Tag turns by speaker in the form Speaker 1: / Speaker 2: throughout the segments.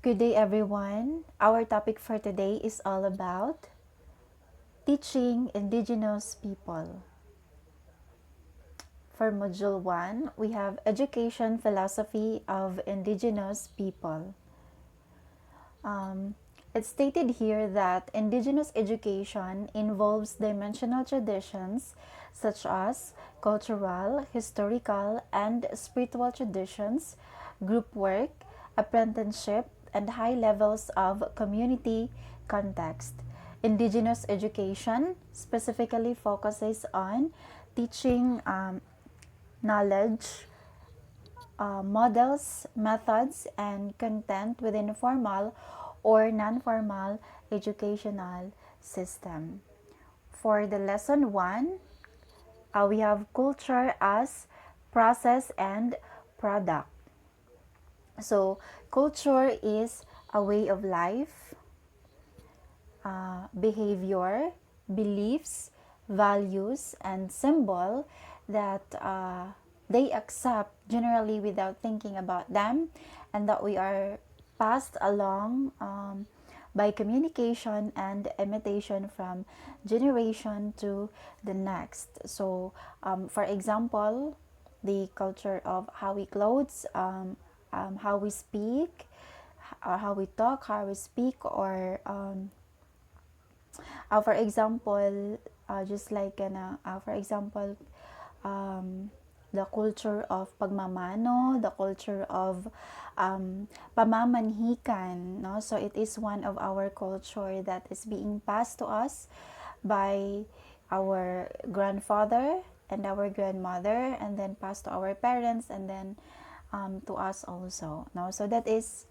Speaker 1: Good day, everyone. Our topic for today is all about teaching Indigenous people. For Module 1, we have Education Philosophy of Indigenous People. It's stated here that Indigenous education involves dimensional traditions such as cultural, historical, and spiritual traditions, group work, apprenticeship, and high levels of community context. Indigenous education specifically focuses on teaching knowledge, models, methods, and content within formal or non-formal educational system. For the lesson 1, we have culture as process and product. So, culture is a way of life, behavior, beliefs, values, and symbol that they accept generally without thinking about them, and that we are passed along by communication and imitation from generation to the next. So, for example, the culture of how we clothes, how we speak, how we talk, how we speak, or for example, just like for example, the culture of pagmamano, the culture of pamamanhikan, no? So it is one of our culture that is being passed to us by our grandfather and our grandmother, and then passed to our parents, and then to us also, no? So that is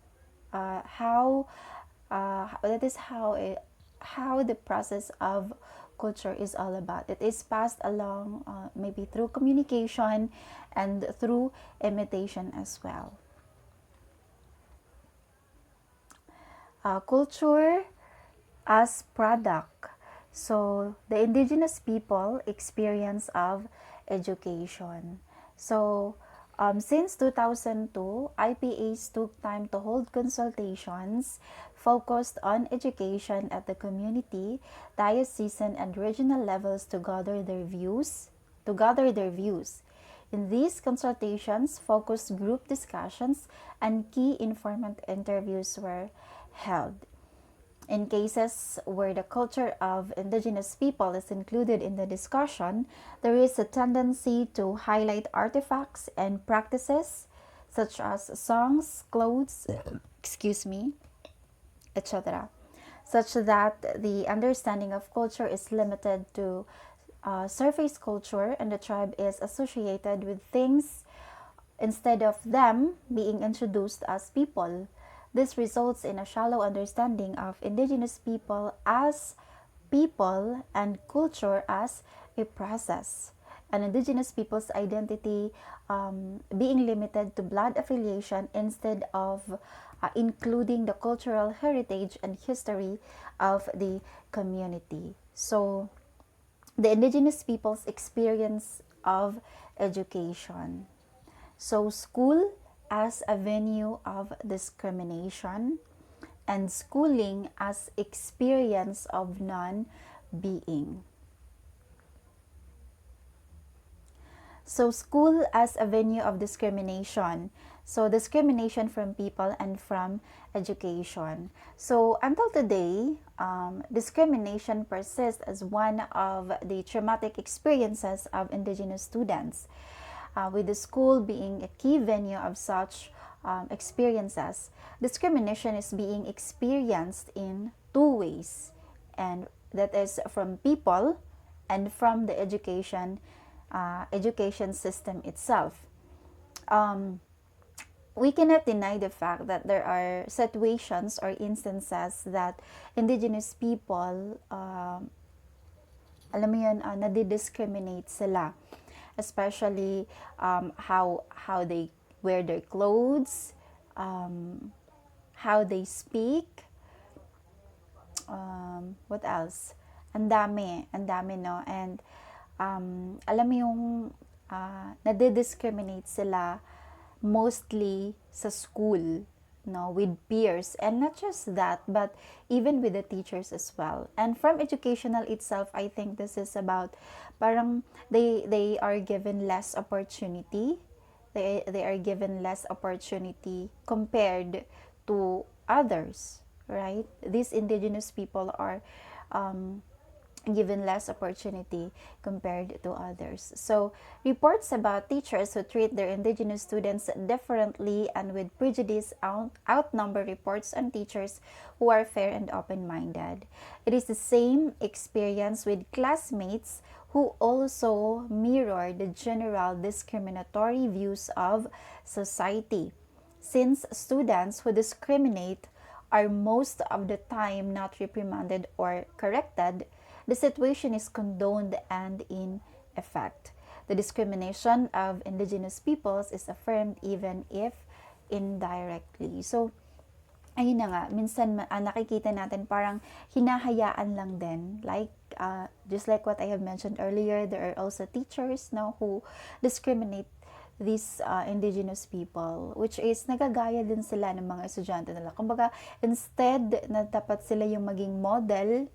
Speaker 1: how how the process of culture is all about. It is passed along maybe through communication and through imitation as well. Culture as product. So the indigenous people experience of education. So since 2002, IPAs took time to hold consultations focused on education at the community, diocesan, and regional levels to gather their views. In these consultations, focused group discussions and key informant interviews were held. In cases where the culture of indigenous people is included in the discussion, there is a tendency to highlight artifacts and practices such as songs, clothes, etc., such that the understanding of culture is limited to surface culture, and the tribe is associated with things instead of them being introduced as people. This results in a shallow understanding of indigenous people and culture as a process. An indigenous people's identity being limited to blood affiliation instead of including the cultural heritage and history of the community. So, the indigenous people's experience of education. So, school as a venue of discrimination, and schooling as experience of non-being. So, school as a venue of discrimination. So, discrimination from people and from education. So, until today, discrimination persists as one of the traumatic experiences of indigenous students, with the school being a key venue of such experiences. Discrimination is being experienced in two ways, and that is from people and from the education system itself. We cannot deny the fact that there are situations or instances that indigenous people, alam mo yun, nadidiscriminate sila. Especially how they wear their clothes, how they speak, what else? Ang dami, no? And alam mo yung nadidiscriminate sila mostly sa school. no, with peers, and not just that, but even with the teachers as well. And from educational itself, I think this is about parang they are given less opportunity. They are given less opportunity compared to others, right? These indigenous people are um, given less opportunity compared to others. So, reports about teachers who treat their indigenous students differently and with prejudice outnumber reports on teachers who are fair and open minded. It is the same experience with classmates who also mirror the general discriminatory views of society. Since students who discriminate are most of the time not reprimanded or corrected, the situation is condoned and in effect. The discrimination of indigenous peoples is affirmed even if indirectly. So, ayun na nga, minsan nakikita natin parang hinahayaan lang din. Like, just like what I have mentioned earlier, there are also teachers now who discriminate these indigenous people, which is nagagaya din sila ng mga estudyante nila. Kumbaga, instead na dapat sila yung maging model,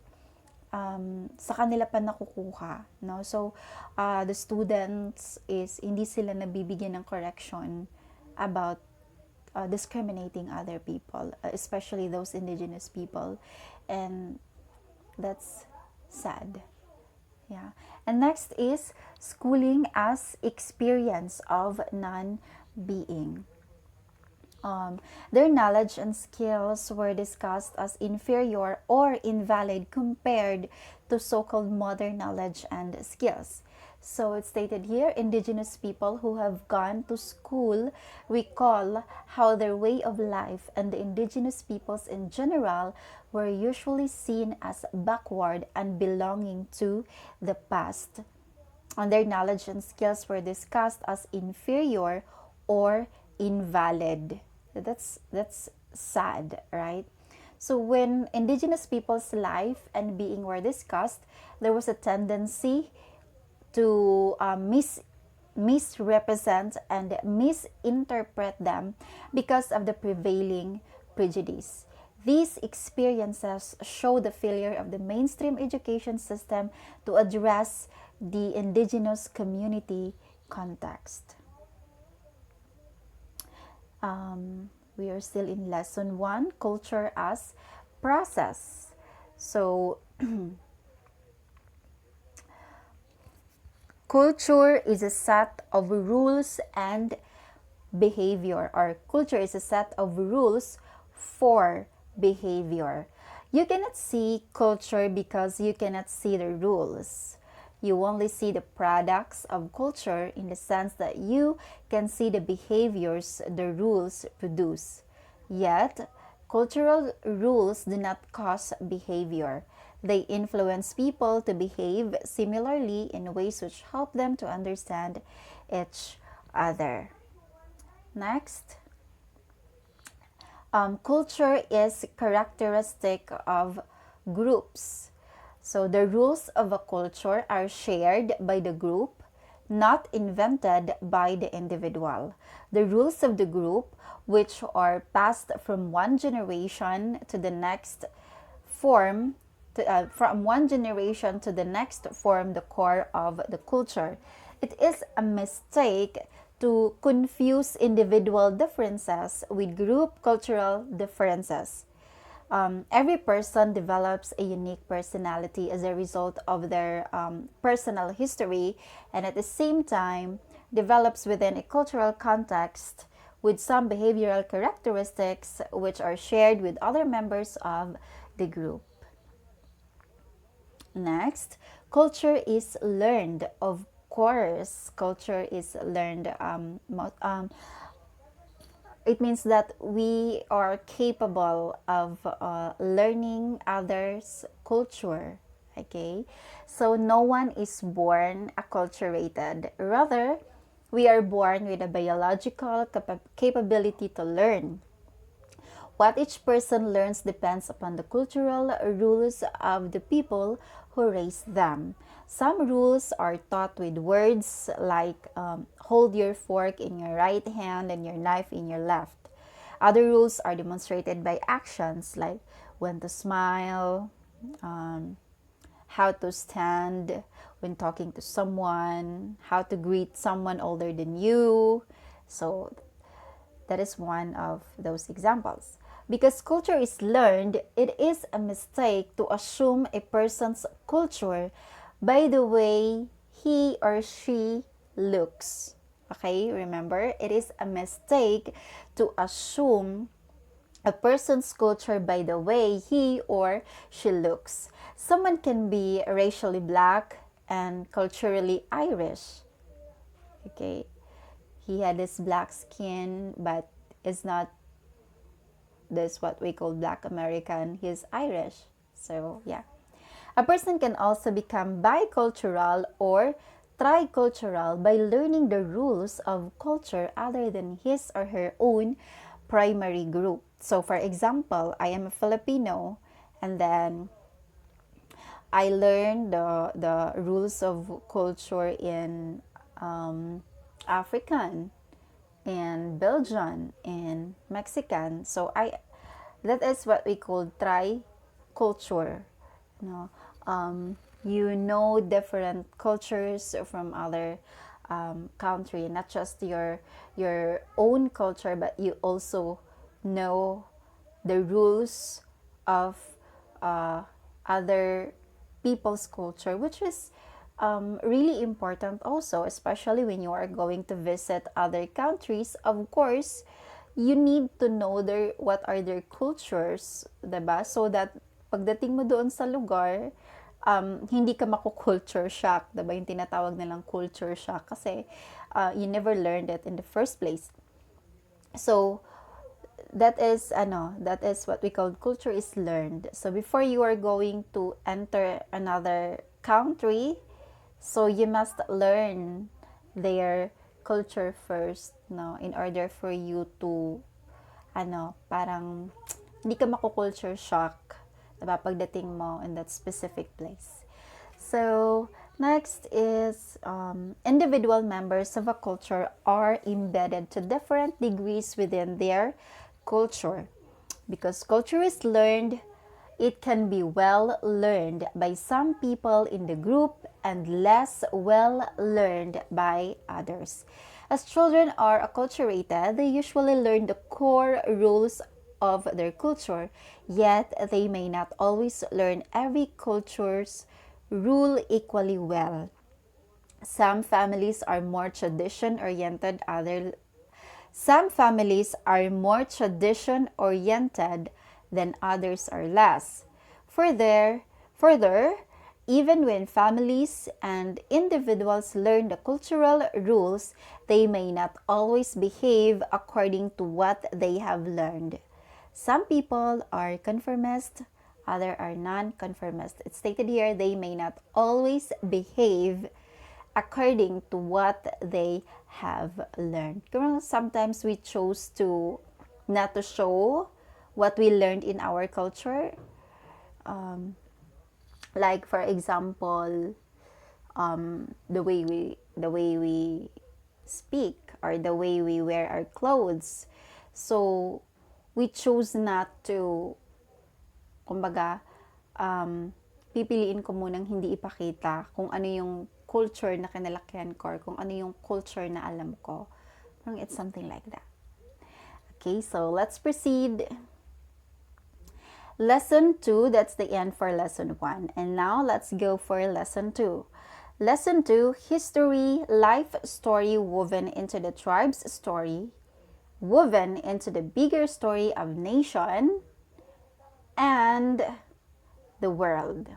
Speaker 1: sa kanila pa nakukuha, no? So the students is hindi sila nabibigyan ng correction about discriminating other people, especially those indigenous people, and that's sad. Yeah. And next is schooling as experience of non-being. Their knowledge and skills were discussed as inferior or invalid compared to so-called modern knowledge and skills. So it's stated here, indigenous people who have gone to school recall how their way of life and the indigenous peoples in general were usually seen as backward and belonging to the past. And their knowledge and skills were discussed as inferior or invalid. That's sad, right? So when indigenous people's life and being were discussed, there was a tendency to misrepresent and misinterpret them because of the prevailing prejudice. These experiences show the failure of the mainstream education system to address the indigenous community context. We are still in lesson 1, culture as process. So, culture is a set of rules and behavior, or culture is a set of rules for behavior. You cannot see culture because you cannot see the rules. You only see the products of culture in the sense that you can see the behaviors the rules produce. Yet, cultural rules do not cause behavior. They influence people to behave similarly in ways which help them to understand each other. Next. Culture is characteristic of groups. So the rules of a culture are shared by the group, not invented by the individual. The rules of the group, which are passed from one generation to the next, form the core of the culture. It is a mistake to confuse individual differences with group cultural differences. Every person develops a unique personality as a result of their personal history, and at the same time develops within a cultural context with some behavioral characteristics which are shared with other members of the group. Next, culture is learned. Of course, culture is learned. It means that we are capable of learning others' culture. Okay, so no one is born acculturated. Rather, we are born with a biological capability to learn. What each person learns depends upon the cultural rules of the people who raised them. Some rules are taught with words like hold your fork in your right hand and your knife in your left. Other rules are demonstrated by actions like when to smile, um, how to stand when talking to someone, how to greet someone older than you. So that is one of those examples. Because culture is learned, it is a mistake to assume a person's culture by the way he or she looks. Okay, remember, it is a mistake to assume a person's culture by the way he or she looks. Someone can be racially black and culturally Irish. Okay, he had this black skin, but is not this what we call black American. He's Irish. So yeah. A person can also become bicultural or tricultural by learning the rules of culture other than his or her own primary group. So for example, I am a Filipino, and then I learned the rules of culture in African and Belgian and Mexican. So that is what we call tri-culture. No, you know different cultures from other country, not just your own culture, but you also know the rules of uh, other people's culture, which is really important also, especially when you are going to visit other countries. Of course, you need to know what are their cultures, diba? So that pagdating mo doon sa lugar, hindi ka maku-culture shock, diba? Yung tinatawag nilang culture shock kasi you never learned it in the first place. So, that is what we call culture is learned. So before you are going to enter another country, so you must learn their culture first, no, in order for you to parang hindi ka maku-culture shock, diba, pagdating mo in that specific place. So next is individual members of a culture are embedded to different degrees within their culture. Because culture is learned, it can be well learned by some people in the group and less well learned by others. As children are acculturated, they usually learn the core rules of their culture, yet they may not always learn every culture's rule equally well. Some families are more tradition oriented, some families are more tradition oriented than others are less. Further, even when families and individuals learn the cultural rules, they may not always behave according to what they have learned. Some people are conformist, others are non-conformist. It's stated here they may not always behave according to what they have learned. Sometimes we chose to not to show what we learned in our culture. Like for example, the way we speak or the way we wear our clothes. So we choose not to, kumbaga, pipiliin ko munang hindi ipakita kung ano yung culture na kinalakihan ko or kung ano yung culture na alam ko. It's something like that. Okay, so let's proceed. Lesson 2, that's the end for lesson 1. And now let's go for lesson 2. Lesson 2, history, life story woven into the tribe's story, woven into the bigger story of nation and the world.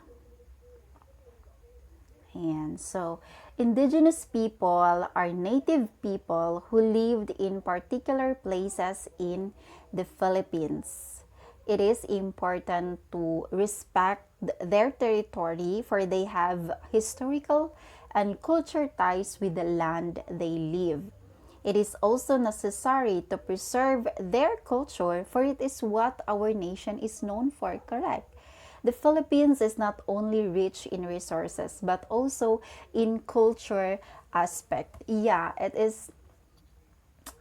Speaker 1: And so, indigenous people are native people who lived in particular places in the Philippines. It is important to respect their territory, for they have historical and cultural ties with the land they live. It is also necessary to preserve their culture, for it is what our nation is known for, correct? The Philippines is not only rich in resources, but also in culture aspect. Yeah, it is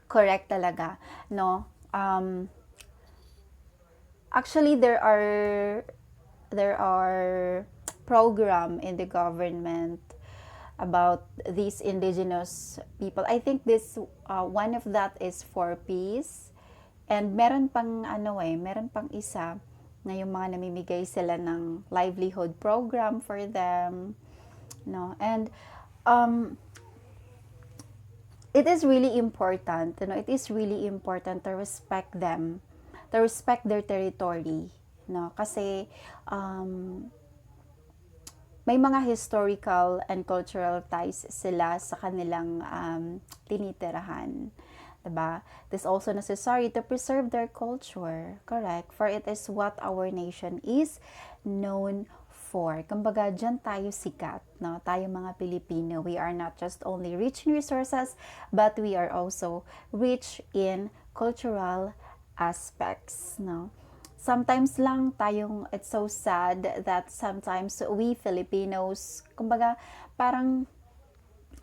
Speaker 1: correct talaga, no? Um, Actually, there are program in the government about these indigenous people. I think this one of that is for peace. And meron pang meron pang isa na yung mga namimigay sila ng livelihood program for them, no? And um it is really important, it is really important to respect them, to respect their territory, no? Kasi um, may mga historical and cultural ties sila sa kanilang tinitirahan. Diba? It is also necessary to preserve their culture, correct? For it is what our nation is known for. Kumbaga, dyan tayo sikat, no? Tayo mga Pilipino, we are not just only rich in resources, but we are also rich in cultural aspects, no? Sometimes lang tayong, it's so sad that sometimes we Filipinos, kumbaga, parang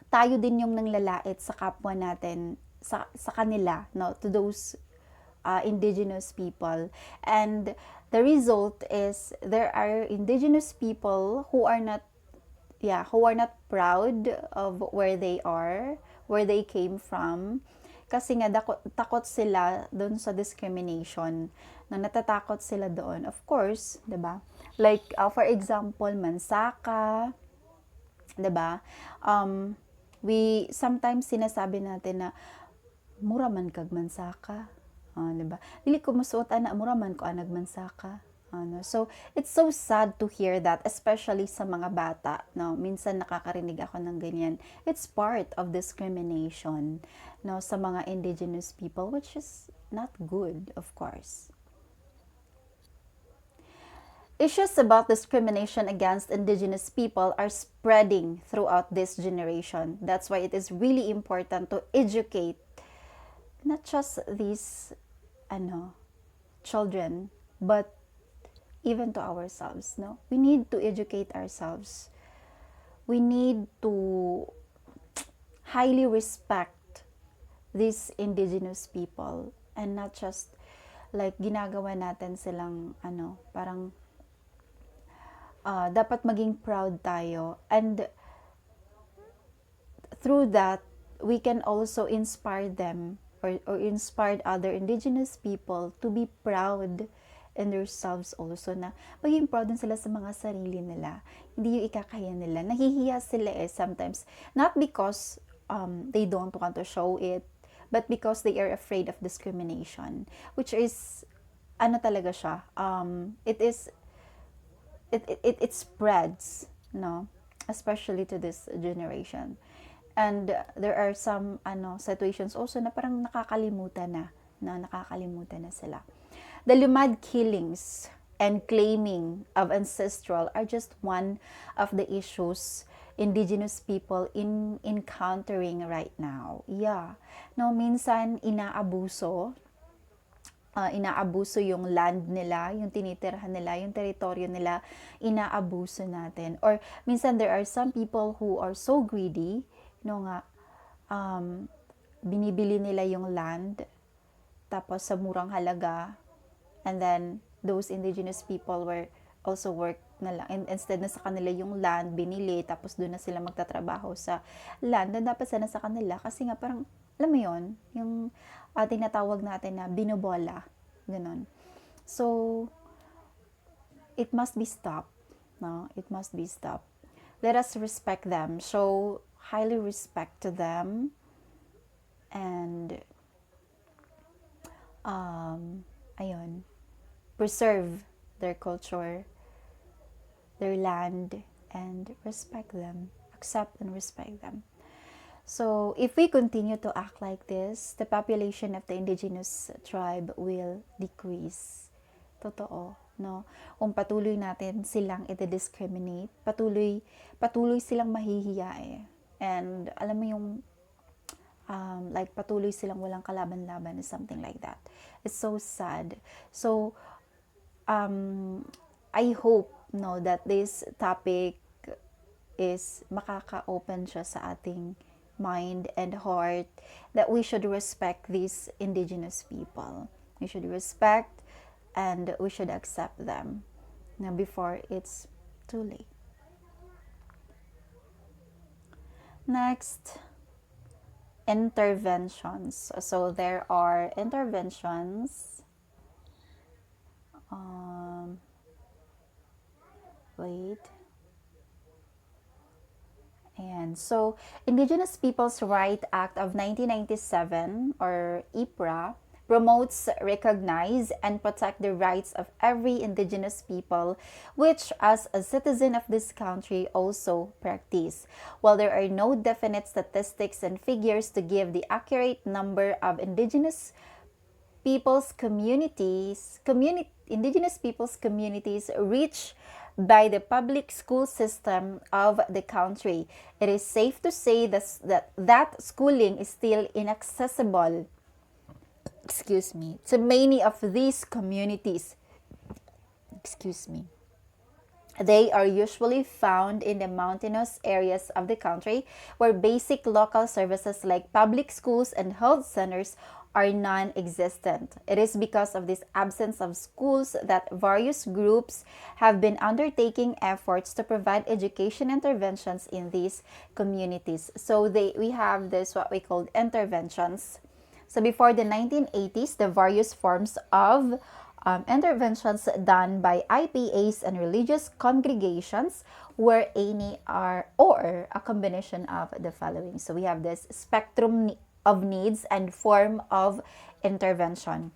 Speaker 1: tayo din yung nanglalait sa kapwa natin, sa kanila, no, to those indigenous people. And the result is there are indigenous people who are not, who are not proud of where they are, where they came from. Kasi nga takot sila doon sa discrimination, na natatakot sila doon. Of course, 'di ba? Like for example, mansaka, 'di ba? We sometimes sinasabi natin na mura man kag mansaka. 'Di ba? Dili ko masuot ana, mura man ko anag mansaka. So, it's so sad to hear that, especially sa mga bata, no? Minsan nakakarinig ako ng ganyan. It's part of discrimination, no, sa mga indigenous people, which is not good, of course. Issues about discrimination against indigenous people are spreading throughout this generation. That's why it is really important to educate not just these children, but even to ourselves, no? We need to educate ourselves. We need to highly respect these indigenous people, and not just like ginagawa natin silang parang dapat maging proud tayo, and through that we can also inspire them, or inspire other indigenous people to be proud in themselves also, na maging proud din sila sa mga sarili nila. Hindi yung ikakaya nila. Nahihiya sila sometimes. Not because they don't want to show it, but because they are afraid of discrimination. Which is, talaga siya. It spreads, no? Especially to this generation. And there are some situations also na parang nakakalimutan na sila. The lumad killings and claiming of ancestral are just one of the issues indigenous people in encountering right now. Yeah. No, minsan inaabuso yung land nila, yung tinitirhan nila, yung teritoryo nila, inaabuso natin. Or minsan there are some people who are so greedy, binibili nila yung land, tapos sa murang halaga, and then those indigenous people were also work na lang. And instead na sa kanila yung land, binili, tapos doon na sila magtatrabaho sa land na dapat sana sa kanila. Kasi nga parang, alam mo yun, yung tinatawag natin na binobola. Ganon. So, it must be stopped. No? It must be stopped. Let us respect them. Show highly respect to them. And, preserve their culture, their land, and respect them. Accept and respect them. So, if we continue to act like this, the population of the indigenous tribe will decrease. Totoo, no? Kung patuloy natin silang i-discriminate, patuloy silang mahihiya. And alam mo yung like patuloy silang walang kalaban-laban, something like that. It's so sad. So, I hope that this topic is makaka-open siya sa ating mind and heart, that we should respect these indigenous people. We should respect and we should accept them now before it's too late. Next, interventions. So there are interventions. Wait. And so, Indigenous Peoples' Right Act of 1997, or IPRA, promotes, recognize, and protect the rights of every Indigenous people, which, as a citizen of this country, also practice. While there are no definite statistics and figures to give the accurate number of Indigenous peoples communities reached by the public school system of the country, it is safe to say that schooling is still inaccessible, to many of these communities. They are usually found in the mountainous areas of the country where basic local services like public schools and health centers are non-existent. It is because of this absence of schools that various groups have been undertaking efforts to provide education interventions in these communities. So we have this what we call interventions. So before the 1980s, the various forms of interventions done by IPAs and religious congregations were any are or a combination of the following. So we have this spectrum of needs and form of intervention,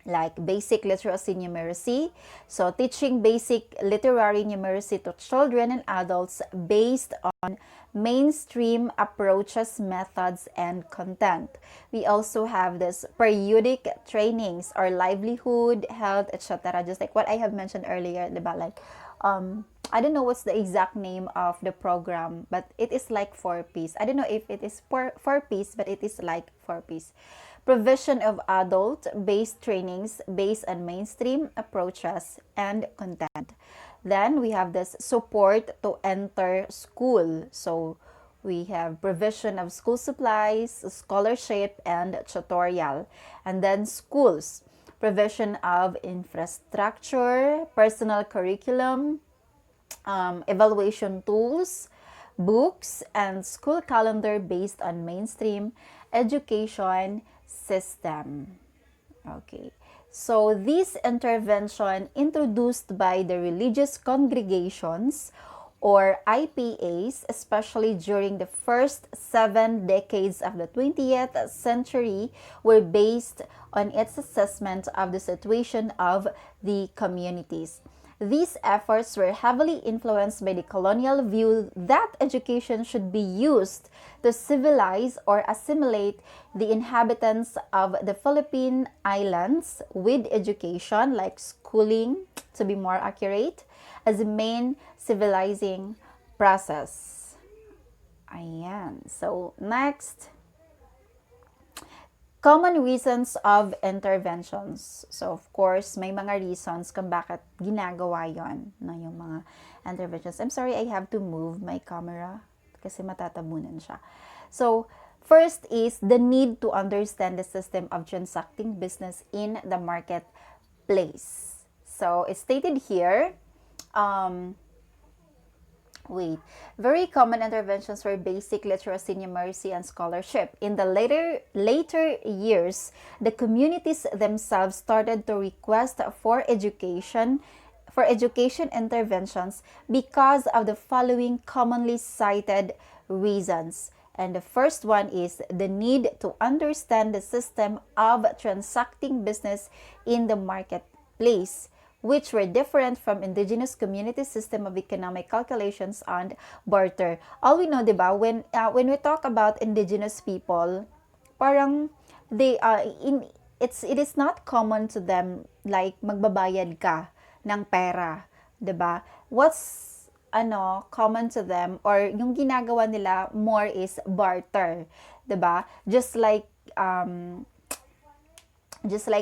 Speaker 1: like basic literacy numeracy. So teaching basic literary numeracy to children and adults based on mainstream approaches, methods, and content. We also have this periodic trainings or livelihood, health, etc. Just like what I have mentioned earlier, diba? Like, I don't know what's the exact name of the program, but it is like 4Ps. I don't know if it is 4Ps, but it is like 4Ps. Provision of adult-based trainings based on mainstream approaches and content. Then we have this support to enter school. So we have provision of school supplies, scholarship, and tutorial. And then schools, provision of infrastructure, personal curriculum, evaluation tools, books, and school calendar based on mainstream education system. Okay. So this intervention introduced by the religious congregations or IPAs, especially during the first 7 decades of the 20th century, were based on its assessment of the situation of the communities. These efforts were heavily influenced by the colonial view that education should be used to civilize or assimilate the inhabitants of the Philippine Islands, with education, like schooling to be more accurate, as the main civilizing process. Ayan. So, next, common reasons of interventions. So, of course, may mga reasons kung bakit ginagawa yon, no, yung mga interventions. I'm sorry, I have to move my camera kasi matatabunan siya. So, first is the need to understand the system of transacting business in the marketplace. So, it's stated here, very common interventions were basic literacy, numeracy, and scholarship. In the later years, the communities themselves started to request for education interventions because of the following commonly cited reasons. And the first one is the need to understand the system of transacting business in the marketplace, which were different from indigenous community system of economic calculations and barter. All we know, diba, when we talk about indigenous people, parang it is not common to them like magbabayad ka ng pera, diba? What's common to them, or yung ginagawa nila more is barter, diba? Just like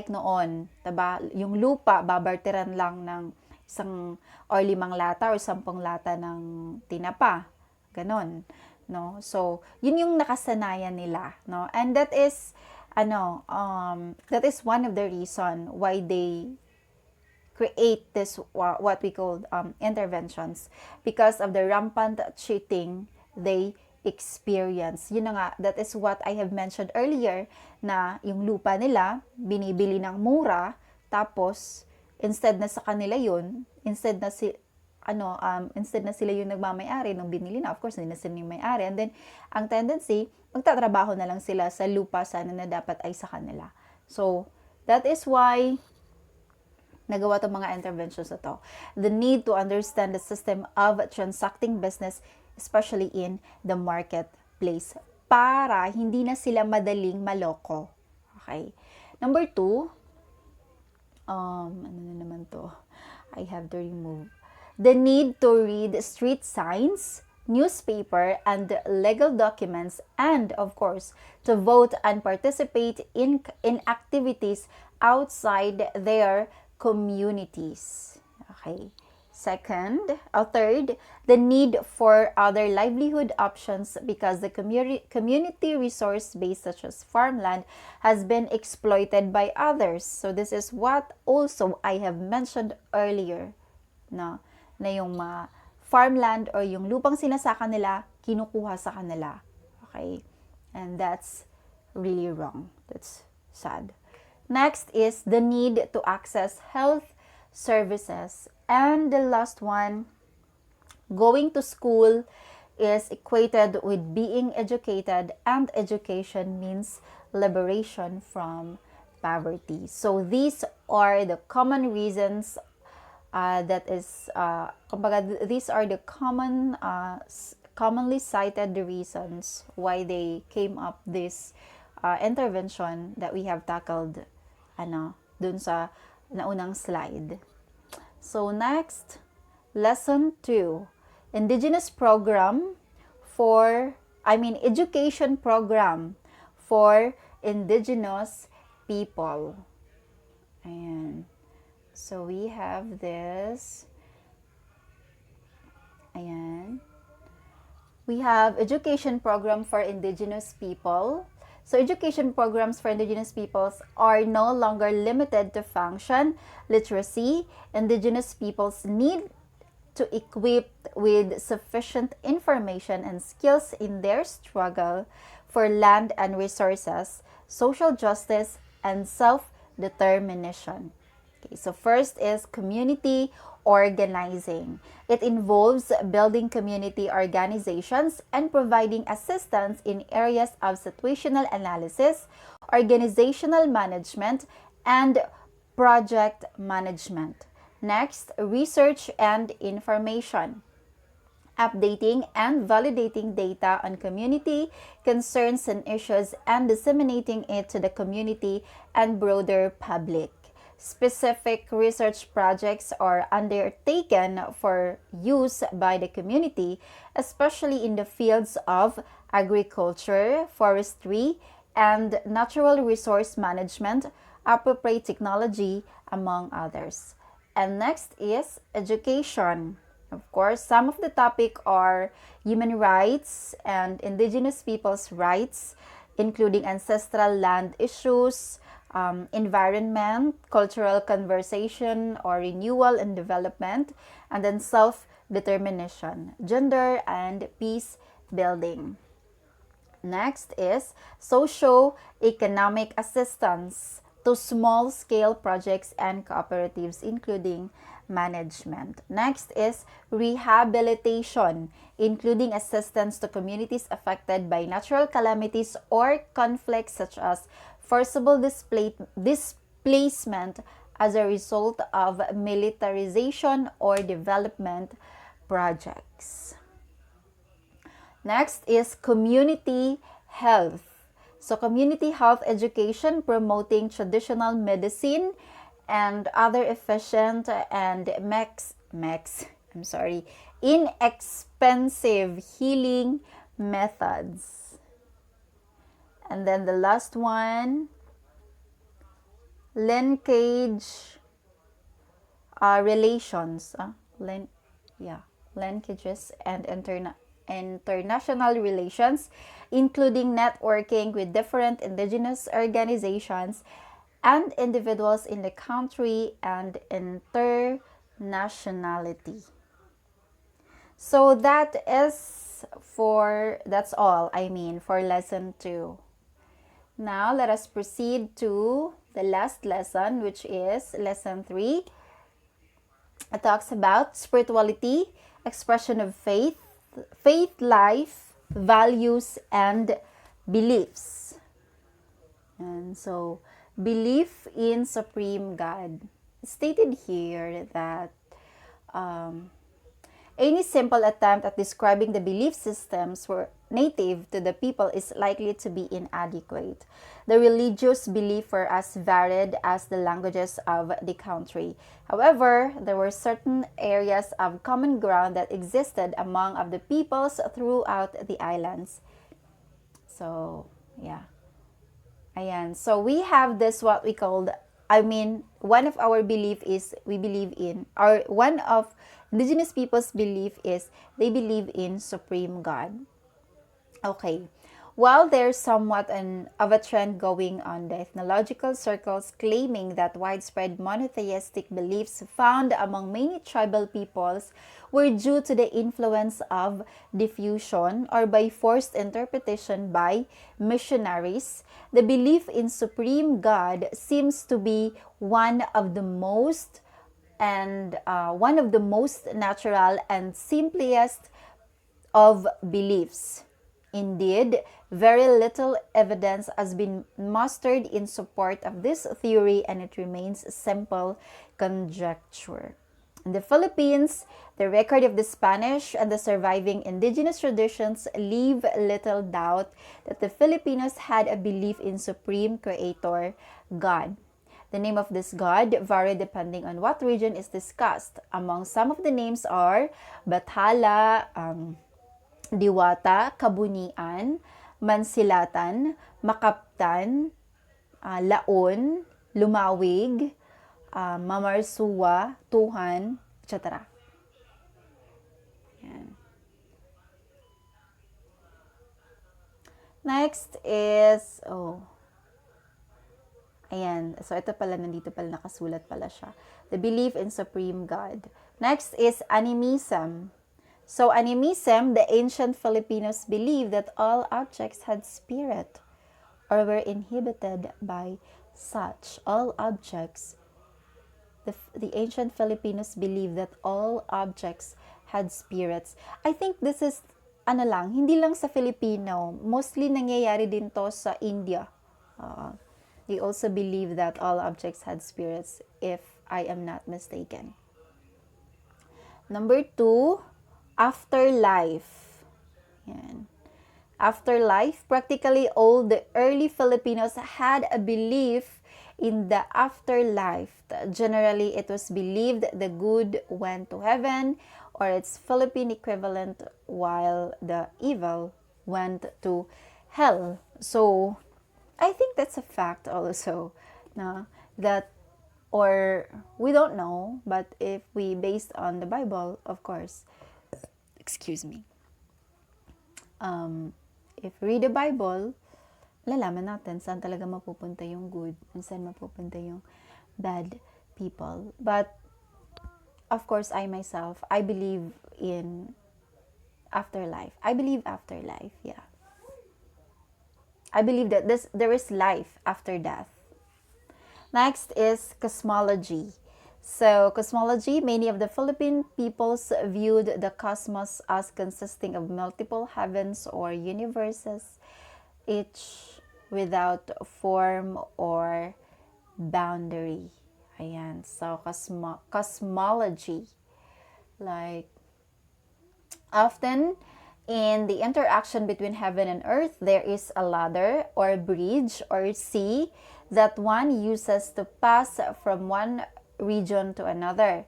Speaker 1: noon, diba? Yung lupa, babarteran lang ng isang or 5 lata or 10 lata ng tinapa. Ganon, no? So, yun yung nakasanayan nila, no? And that is that is one of the reason why they create this what we call interventions, because of the rampant cheating they experience. Yun na nga, that is what I have mentioned earlier, na yung lupa nila binibili ng mura, tapos instead na sa kanila yun, instead na sila yung nagmamay-ari nung binili na, of course hindi na sila yung may-ari, and then ang tendency, magtatrabaho na lang sila sa lupa sana na dapat ay sa kanila. So that is why nagawa itong mga interventions na to. The need to understand the system of transacting business, especially in the marketplace, para hindi na sila madaling maloko. Okay. Number 2, ano na naman to? I have to remove. The need to read street signs, newspaper, and legal documents, and of course, to vote and participate in activities outside their communities. Okay. Third, the need for other livelihood options, because the community resource base such as farmland has been exploited by others. So this is what also I have mentioned earlier, na yung farmland or yung lupang sinasaka nila, kinukuha sa kanila. Okay? And that's really wrong. That's sad. Next is the need to access health services. And the last one, going to school is equated with being educated, and education means liberation from poverty. So these are the common reasons these are the commonly cited reasons why they came up this intervention that we have tackled dun sa naunang slide. So next, lesson 2, education program for indigenous people. Ayan. So we have this. Ayan. We have education program for indigenous people. So education programs for indigenous peoples are no longer limited to function, literacy. Indigenous peoples need to equip with sufficient information and skills in their struggle for land and resources, social justice, and self-determination. Okay, so first is community organizing. It involves building community organizations and providing assistance in areas of situational analysis, organizational management, and project management. Next, research and information. Updating and validating data on community concerns and issues and disseminating it to the community and broader public. Specific research projects are undertaken for use by the community, especially in the fields of agriculture, forestry, and natural resource management, appropriate technology, among others. And next is education. Of course, some of the topic are human rights and indigenous people's rights, including ancestral land issues, environment, cultural conservation or renewal and development, and then self-determination, gender, and peace building. Next is socio-economic assistance to small-scale projects and cooperatives, including management. Next is rehabilitation, including assistance to communities affected by natural calamities or conflicts such as forcible displacement as a result of militarization or development projects. Next is community health. So community health education promoting traditional medicine and other efficient and inexpensive healing methods. And then the last one, linkage relations. Linkages and international relations, including networking with different indigenous organizations and individuals in the country and internationality. So that's all for lesson 2. Now let us proceed to the last lesson, which is lesson 3. It talks about spirituality, expression of faith life, values, and beliefs. And so, belief in Supreme God. It's stated here that any simple attempt at describing the belief systems were native to the people is likely to be inadequate. The religious belief were as varied as the languages of the country. However, there were certain areas of common ground that existed among of the peoples throughout the islands. So, yeah. Ayan. So, we have this what we called, one of our belief is we believe in, or one of indigenous people's belief is they believe in Supreme God. Okay. While there's somewhat of a trend going on the ethnological circles claiming that widespread monotheistic beliefs found among many tribal peoples were due to the influence of diffusion or by forced interpretation by missionaries, the belief in Supreme God seems to be one of the most natural and simplest of beliefs. Indeed, very little evidence has been mustered in support of this theory, and it remains simple conjecture. In the Philippines, the record of the Spanish and the surviving indigenous traditions leave little doubt that the Filipinos had a belief in Supreme Creator God. The name of this God varied depending on what region is discussed. Among some of the names are Bathala, Diwata, Kabunian, Mansilatan, Makaptan, Laon, Lumawig, Mamarsuwa, Tuhan, etc. Yan. Next is, ayan. So, ito pala, nandito pala, nakasulat pala siya. The belief in Supreme God. Next is animism. So, animism, the ancient Filipinos believed that all objects had spirit or were inhabited by such. All objects. The ancient Filipinos believed that all objects had spirits. I think this is, hindi lang sa Filipino. Mostly nangyayari din to sa India. They also believe that all objects had spirits, if I am not mistaken. Number 2, afterlife. Yan. Afterlife, practically all the early Filipinos had a belief in the afterlife. Generally, it was believed the good went to heaven or its Philippine equivalent, while the evil went to hell. So, I think that's a fact also, no? That, or we don't know, but if we based on the Bible, of course, excuse me, if we read the Bible, lalaman natin saan talaga mapupunta yung good and saan mapupunta yung bad people. But, of course, I myself, I believe in afterlife. I believe afterlife, yeah. I believe that there is life after death. Next is cosmology. So, cosmology, many of the Philippine peoples viewed the cosmos as consisting of multiple heavens or universes, each without form or boundary. Ayan. So, cosmology. Like, often, in the interaction between heaven and earth, there is a ladder or bridge or sea that one uses to pass from one region to another.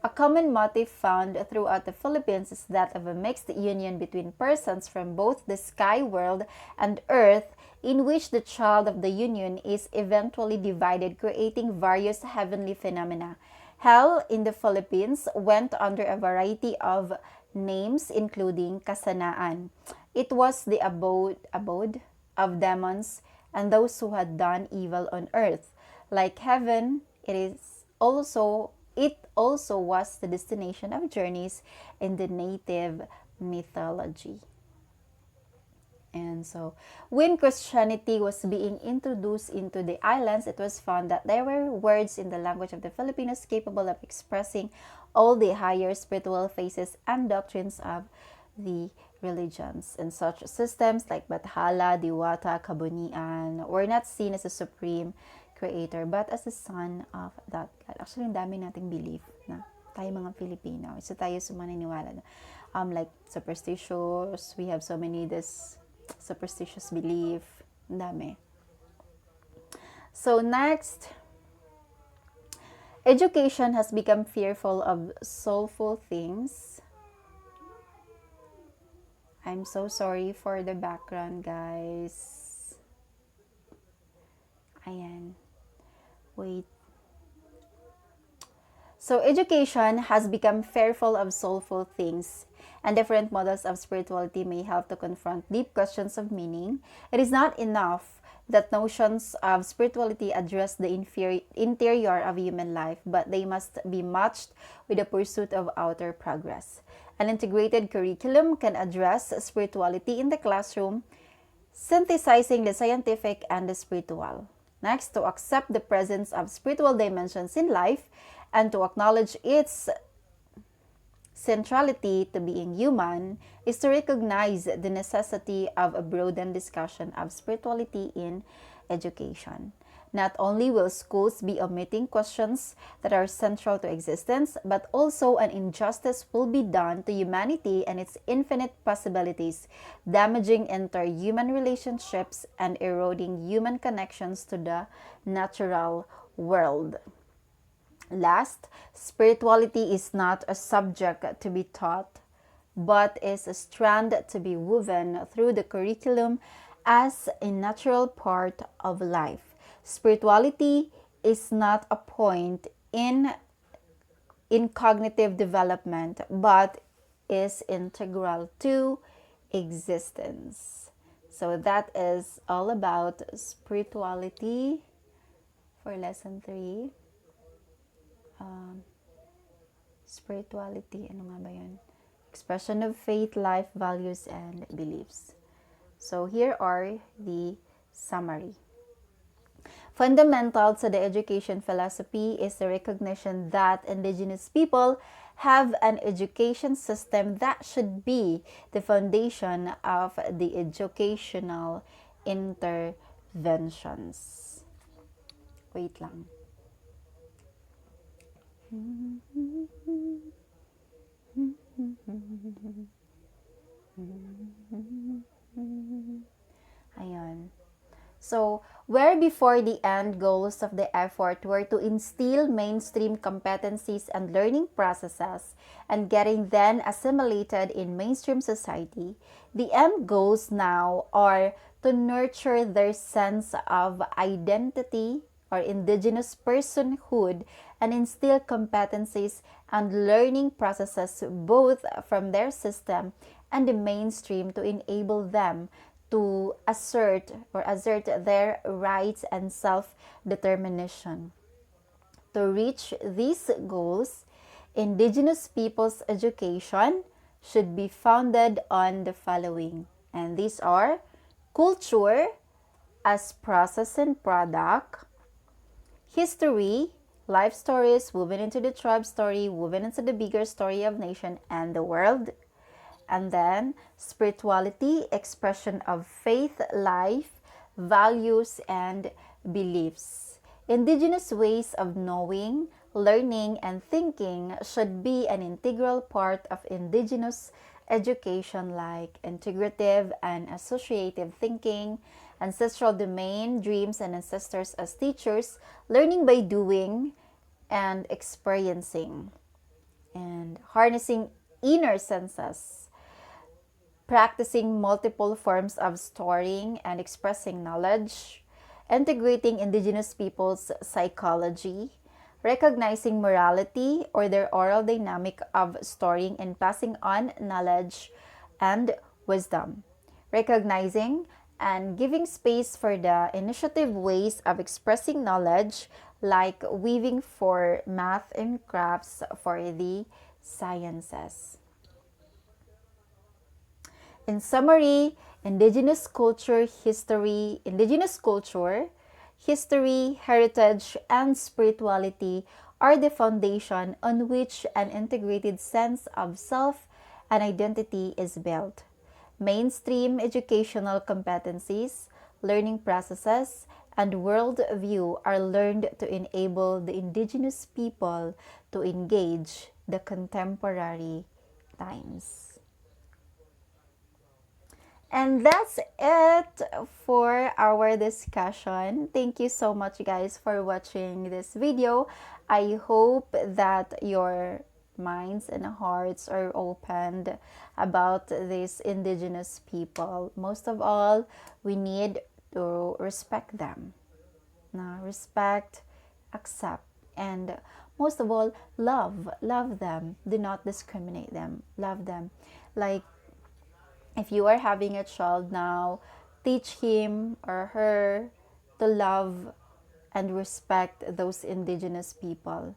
Speaker 1: A common motif found throughout the Philippines is that of a mixed union between persons from both the sky world and earth, in which the child of the union is eventually divided, creating various heavenly phenomena. Hell in the Philippines went under a variety of names including Kasanaan. It was the abode of demons and those who had done evil on earth. Like heaven, it also was the destination of journeys in the native mythology. And so, when Christianity was being introduced into the islands, it was found that there were words in the language of the Filipinos capable of expressing all the higher spiritual phases and doctrines of the religions. And such systems like Bathala, Diwata, Kabunian were not seen as a supreme creator, but as the son of that God. Actually, ang dami nating belief na tayo mga Filipino. Isa tayo sumaniniwala na like superstitious, we have so many this superstitious belief. Dami. So next, education has become fearful of soulful things. I'm so sorry for the background, guys. Ayan. Wait. So education has become fearful of soulful things, and different models of spirituality may help to confront deep questions of meaning. It is not enough that notions of spirituality address the interior of human life, but they must be matched with the pursuit of outer progress. An integrated curriculum can address spirituality in the classroom, synthesizing the scientific and the spiritual. Next, to accept the presence of spiritual dimensions in life and to acknowledge its centrality to being human is to recognize the necessity of a broadened discussion of spirituality in education. Not only will schools be omitting questions that are central to existence, but also an injustice will be done to humanity and its infinite possibilities, damaging inter-human relationships and eroding human connections to the natural world. Last, spirituality is not a subject to be taught, but is a strand to be woven through the curriculum as a natural part of life. Spirituality is not a point in cognitive development, but is integral to existence. So that is all about spirituality for lesson 3. Spirituality, ano nga ba yun? Expression of faith, life, values, and beliefs. So here are the summary. Fundamental to the education philosophy is the recognition that Indigenous people have an education system that should be the foundation of the educational interventions. Wait lang. Ayan. So, where before the end goals of the effort were to instill mainstream competencies and learning processes and getting then assimilated in mainstream society, the end goals now are to nurture their sense of identity or indigenous personhood and instill competencies and learning processes both from their system and the mainstream to enable them to assert their rights and self-determination. To reach these goals, Indigenous people's education should be founded on the following, and these are culture as process and product, history, life stories woven into the tribe story, woven into the bigger story of nation and the world, and then spirituality, expression of faith, life, values, and beliefs. Indigenous ways of knowing, learning, and thinking should be an integral part of Indigenous education, like integrative and associative thinking, ancestral domain, dreams, and ancestors as teachers, learning by doing and experiencing, and harnessing inner senses, practicing multiple forms of storing and expressing knowledge, integrating Indigenous people's psychology, recognizing morality or their oral dynamic of storing and passing on knowledge and wisdom, recognizing and giving space for the initiative ways of expressing knowledge, like weaving for math and crafts for the sciences. In summary, indigenous culture, history, heritage, and spirituality are the foundation on which an integrated sense of self and identity is built. Mainstream educational competencies, learning processes, and worldview are learned to enable the indigenous people to engage the contemporary times. And that's it for our discussion. Thank you so much, guys, for watching this video. I hope that your minds and hearts are opened about these indigenous people. Most of all, we need to respect them. Respect, accept, and most of all, love. Love them. Do not discriminate them. Love them. Like, if you are having a child now, teach him or her to love and respect those indigenous people.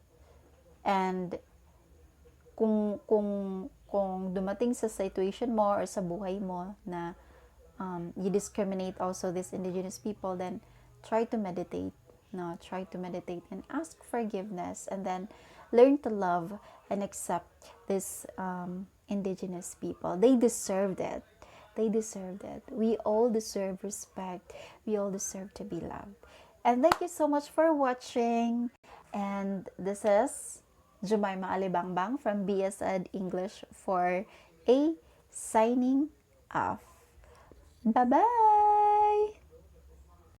Speaker 1: And kung dumating sa situation mo or sa buhay mo na you discriminate also these indigenous people, then try to meditate. Try to meditate and ask forgiveness, and then learn to love and accept this indigenous people. They deserved it. They deserved it. We all deserve respect. We all deserve to be loved. And thank you so much for watching. And this is Jumaima Alibangbang from BSED English for a signing off. Bye-bye!